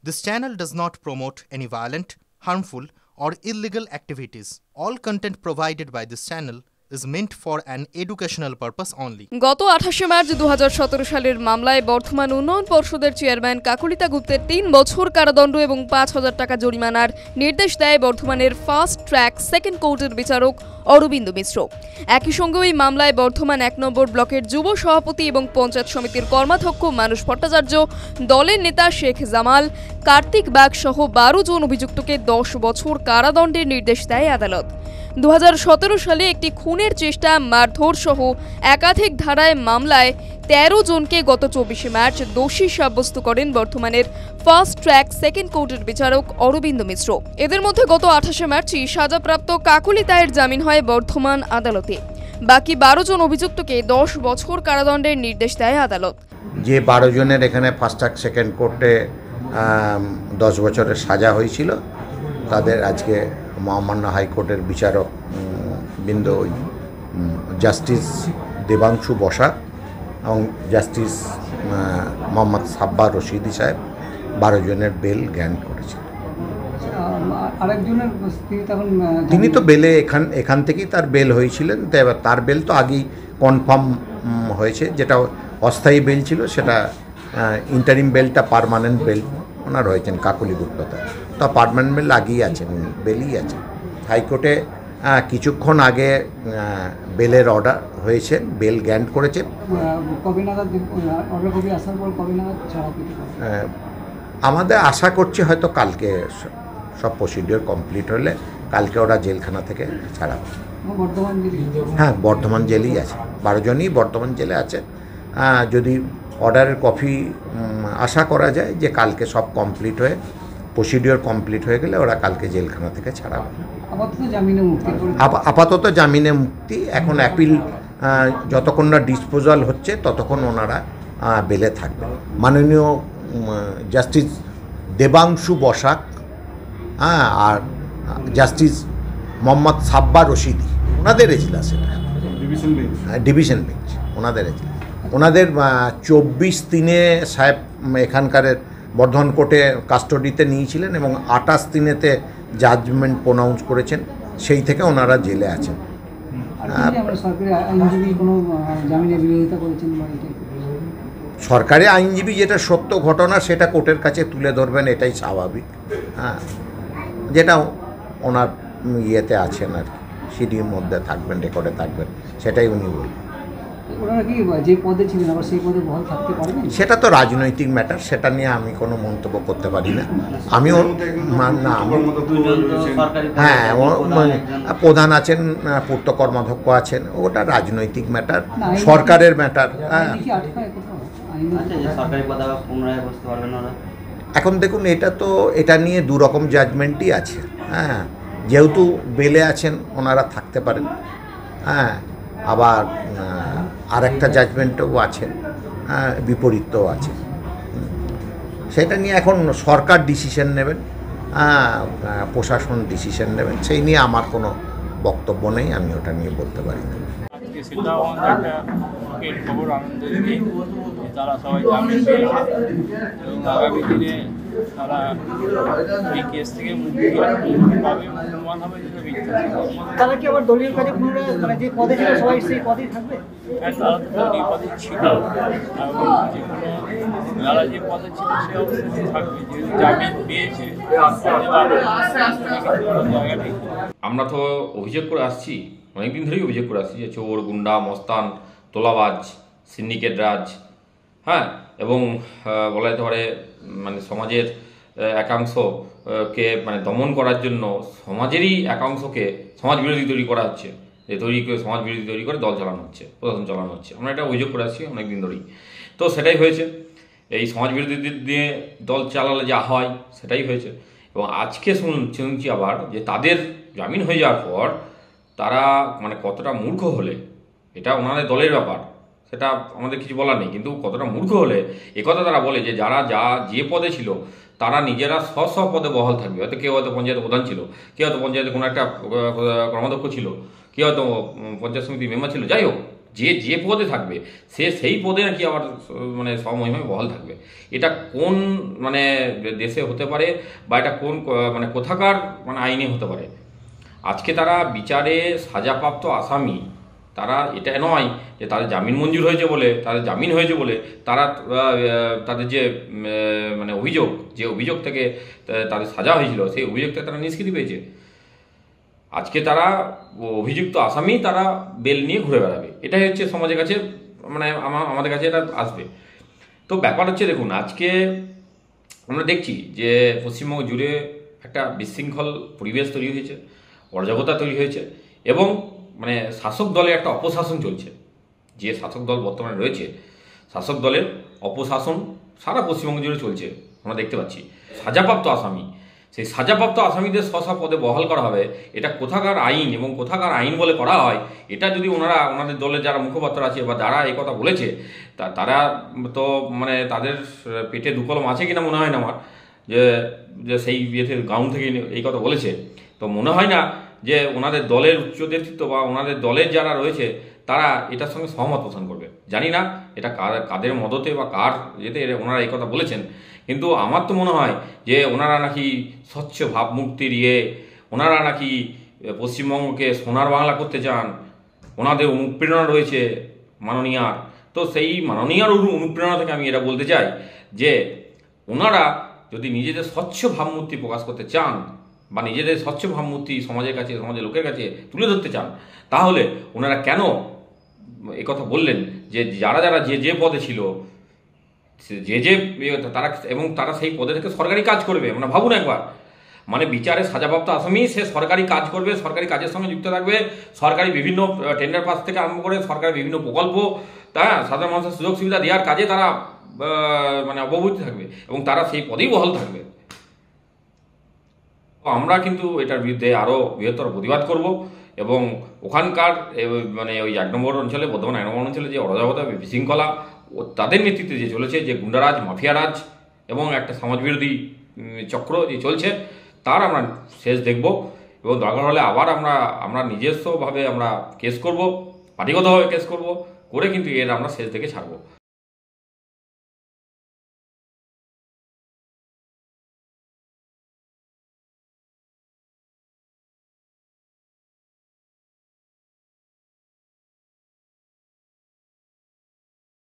This channel does not promote any violent, harmful, or illegal activities. All content provided by this channel is meant for an educational purpose only. গত 28 March 2017 সালের মামলায় বর্ধমান উন্নয়ন পর্ষদের chairman কাকলিতা গুপ্তের 3 বছর কারাদণ্ড এবং 5,000 টাকা জরিমানার নির্দেশ দেয় বর্ধমানের ফাস্ট ট্র্যাক সেকেন্ড কোর্টের বিচারক অরবিন্দ মিশ্র। একই সঙ্গে ওই মামলায় বর্ধমান 1 নম্বর ব্লকের যুব সভাপতি এবং পঞ্চায়েত সমিতির কর্মাধ্যক্ষ মানুষ ভট্টাচার্য, দলের নেতা শেখ জামাল, কার্তিক বাগ সহ 12 জন অভিযুক্তকে 10 বছর কারাদণ্ডের নির্দেশ দেয় আদালত। 2017 সালে একটি খুনের চেষ্টা, মারধর সহ একাধিক ধারায় মামলায় 13 জনকে গত 24 মার্চ দোষী সাব্যস্ত করেন বর্ধমানের ফাস্ট ট্র্যাক সেকেন্ড কোর্টের বিচারক অরবিন্দ মিশ্র। এদের মধ্যে গত 28 মার্চই সাজাপ্রাপ্ত কাকলিতায়ের জামিন হয় বর্ধমান আদালতে। বাকি 12 জন অভিযুক্তকে 10 বছর কারাদণ্ডের নির্দেশ দেয় আদালত। যে 12 জনের এখানে ফাস্ট ট্র্যাক সেকেন্ড কোর্টে 10 বছরের সাজা হয়েছিল, তাদের আজকে মহামান্য হাইকোর্টের বিচারক বৃন্দ জাস্টিস দেবাংশু বসাক এবং জাস্টিস মোহাম্মদ সাব্বার রশিদি সাহেব 12 জনের বেল গ্র্যান্ট করেছেন। তিনি তো বেলে এখান থেকেই তার বেল হয়েছিলেন, এবার তার বেল তো আগেই কনফার্ম হয়েছে। যেটা অস্থায়ী বেল ছিল সেটা ইন্টারিম বেলটা পার্মানেন্ট বেল ওনার হয়েছেন কাকলি গুপ্ততা। তো পার্মানেন্ট বেল আগেই আছেন, উনি বেলই আছেন। হাইকোর্টে কিছুক্ষণ আগে বেলের অর্ডার হয়েছে, বেল গ্র্যান্ট করেছে। আমাদের আশা করছি হয়তো কালকে সব প্রসিডিওর কমপ্লিট হলে কালকে ওরা জেলখানা থেকে ছাড়া হবে। হ্যাঁ, বর্ধমান জেলেই আছে, 12 জনই বর্ধমান জেলে আছে। যদি অর্ডারের কপি আশা করা যায় যে কালকে সব কমপ্লিট হয়ে প্রসিডিওর কমপ্লিট হয়ে গেলে ওরা কালকে জেলখানা থেকে ছাড়া হবে। আপাতত জামিনে মুক্তি। এখন অ্যাপিল যতক্ষণ না ডিসপোজাল হচ্ছে ততক্ষণ ওনারা বেলে থাকবে। মাননীয় জাস্টিস দেবাংশু বসাক আর জাস্টিস মোহাম্মদ সাব্বার রশিদি, ওনাদের এজলাস, এটা ডিভিশন বেঞ্চ, ওনাদের এজলাস। ওনাদের 24/3 সাহেব এখানকার বর্ধমান কোর্টে কাস্টডিতে নিয়েছিলেন এবং 28/3 জাজমেন্ট প্রোনাউন্স করেছেন, সেই থেকে ওনারা জেলে আছেন। সরকারি আইনজীবী যেটা সত্য ঘটনা সেটা কোর্টের কাছে তুলে ধরবেন, এটাই স্বাভাবিক। যেটা ওনার ইয়েতে আছেন আর কি, সিডির মধ্যে থাকবেন, রেকর্ডে থাকবেন, সেটাই উনি বলবেন। সেটা তো রাজনৈতিক ম্যাটার, সেটা নিয়ে আমি কোনো মন্তব্য করতে পারি না। আমিও না, হ্যাঁ, প্রধান আছেন, পূর্ত কর্মাধ্যক্ষ আছেন, ওটা রাজনৈতিক ম্যাটার, সরকারের ম্যাটার। এখন দেখুন, এটা নিয়ে 2 রকম জাজমেন্টই আছে। হ্যাঁ, যেহেতু বেলে আছেন ওনারা থাকতে পারেন, হ্যাঁ, আবার আরেকটা জাজমেন্টও আছে, বিপরীতও আছে। সেটা নিয়ে এখন সরকার ডিসিশন নেবেন, প্রশাসন ডিসিশন নেবেন, সেই নিয়ে আমার কোনো বক্তব্য নেই, আমি ওটা নিয়ে বলতে পারি না। খবর আনন্দ দিকে তারা সবাই জামিন পেয়েছে এবং আগামী দিনে তারা এই কেস থেকে মুক্তি পাবে, প্রমাণ হবে যেটা মিথ্যা। তারা কি আবার দলীয় কাজে পুনরায় মানে যে পদে ছিল সবাই সেই পদেই থাকবে? হ্যাঁ, তারা তো দলীয় পদে ছিল এবং যারা যে পদে ছিল সে অবস্থায় থাকবে, যেহেতু জামিন পেয়েছে। আমরা তো অভিযোগ করে আসছি, অনেকদিন ধরেই অভিযোগ করে আসছি যে চোর, গুন্ডা, মস্তান, তোলাবাজ, সিন্ডিকেট রাজ, হ্যাঁ, এবং বলা যেতে পারে মানে সমাজের একাংশকে মানে দমন করার জন্য সমাজেরই একাংশকে সমাজ বিরোধী তৈরি করা হচ্ছে, যে সমাজ বিরোধী তৈরি করে দল চালানো হচ্ছে, প্রশাসন চালানো হচ্ছে। আমরা এটা অভিযোগ করে আসছি অনেকদিন ধরেই। তো সেটাই হয়েছে, এই সমাজ বিরোধীদের দিয়ে দল চালালে যা হয় সেটাই হয়েছে। এবং আজকে শুনছি আবার যে তাদের জামিন হয়ে যাওয়ার পর তারা মানে কতটা মূর্খ হলে, এটা ওনাদের দলের ব্যাপার, সেটা আমাদের কিছু বলার নেই, কিন্তু কতটা মূর্খ হলে একথা তারা বলে যে যারা যে পদে ছিল তারা নিজেরা স্ব পদে বহাল থাকবে। হয়তো কেউ হয়তো পঞ্চায়েত প্রধান ছিল, কেউ হয়তো পঞ্চায়েতে কোনো একটা কর্মাধ্যক্ষ ছিল, কেউ হয়তো পঞ্চায়েত সমিতির মেম্বার ছিল, যাই হোক যে পদে থাকবে সেই পদে নাকি আবার মানে স্বমহিমায় বহাল থাকবে। এটা কোন মানে দেশে হতে পারে বা এটা কোন মানে কোথাকার মানে আইনে হতে পারে? আজকে তারা বিচারে সাজাপ্রাপ্ত আসামি, তারা এটা নয় যে তাদের জামিন মঞ্জুর হয়েছে বলে, তাদের জামিন হয়েছে বলে তারা তাদের যে মানে অভিযোগ থেকে তাদের সাজা হয়েছিল সেই অভিযোগ থেকে তারা নিষ্কৃতি পেয়েছে। আজকে তারা অভিযুক্ত আসামি, তারা বেল নিয়ে ঘুরে বেড়াবে। এটাই হচ্ছে সমাজের কাছে মানে আমাদের কাছে এটা আসবে। তো ব্যাপার হচ্ছে দেখুন, আজকে আমরা দেখছি যে পশ্চিমবঙ্গ জুড়ে একটা বিশৃঙ্খল পরিবেশ তৈরি হয়েছে, অরাজকতা তৈরি হয়েছে এবং মানে শাসক দলের একটা অপশাসন চলছে। যে শাসক দল বর্তমানে রয়েছে, শাসক দলের অপশাসন সারা পশ্চিমবঙ্গ জুড়ে চলছে, আমরা দেখতে পাচ্ছি। সাজাপ্রাপ্ত আসামি, সেই সাজাপ্রাপ্ত আসামিদের স্ব পদে বহাল করা হবে, এটা কোথাকার আইন এবং কোথাকার আইন বলে করা হয়, এটা যদি ওনাদের দলের যারা মুখপাত্র আছে বা যারা এই কথা বলেছে তারা তো মানে তাদের পেটে দুকলম আছে কিনা মনে হয় না আমার, যে সেই ইয়েতে গ্রাউন্ড থেকে এই কথা বলেছে। তো মনে হয় না যে ওনাদের দলের উচ্চ নেতৃত্ব বা ওনাদের দলের যারা রয়েছে তারা এটার সঙ্গে সহমত পোষণ করবে। জানি না এটা কাদের মদতে বা কার যেতে ওনারা এই কথা বলেছেন, কিন্তু আমার তো মনে হয় যে ওনারা নাকি স্বচ্ছ ভাবমূর্তির ওনারা নাকি পশ্চিমবঙ্গকে সোনার বাংলা করতে চান, ওনাদের অনুপ্রেরণা রয়েছে মাননীয়ার। তো সেই মাননীয়ার অনুপ্রেরণা থেকে আমি এটা বলতে চাই যে ওনারা যদি নিজেদের স্বচ্ছ ভাবমূর্তি প্রকাশ করতে চান বা নিজেদের স্বচ্ছ ভাবমূর্তি সমাজের কাছে, সমাজের লোকের কাছে তুলে ধরতে চান, তাহলে ওনারা কেন একথা বললেন যে যারা যে পদে ছিল তারা এবং তারা সেই পদে থেকে সরকারি কাজ করবে? মানে ভাবুন একবার, মানে বিচারে সাজাপ্রাপ্ত আসামি, সে সরকারি কাজ করবে, সরকারি কাজের সঙ্গে যুক্ত থাকবে, সরকারি বিভিন্ন টেন্ডার পাস থেকে আরম্ভ করে সরকারি বিভিন্ন প্রকল্প সাধারণ মানুষের সুযোগ সুবিধা দেওয়ার কাজে তারা মানে অবহিত থাকবে এবং তারা সেই পদেই বহাল থাকবে। আমরা কিন্তু এটার বিরুদ্ধে আরও বৃহত্তর প্রতিবাদ করব এবং ওখানকার মানে ওই 1 নম্বর অঞ্চলে, বর্ধমান 1 নম্বর অঞ্চলে যে অরাজকতা বিশৃঙ্খলা তাদের নেতৃত্বে যে চলেছে, যে গুন্ডারাজ, মাফিয়ারাজ এবং একটা সমাজবিরোধী চক্র যে চলছে, তার আমরা শেষ দেখব এবং দরকার হলে আবার আমরা নিজস্বভাবে আমরা কেস করব, পার্টিগতভাবে কেস করব, করে কিন্তু এর আমরা শেষ দেখে ছাড়ব।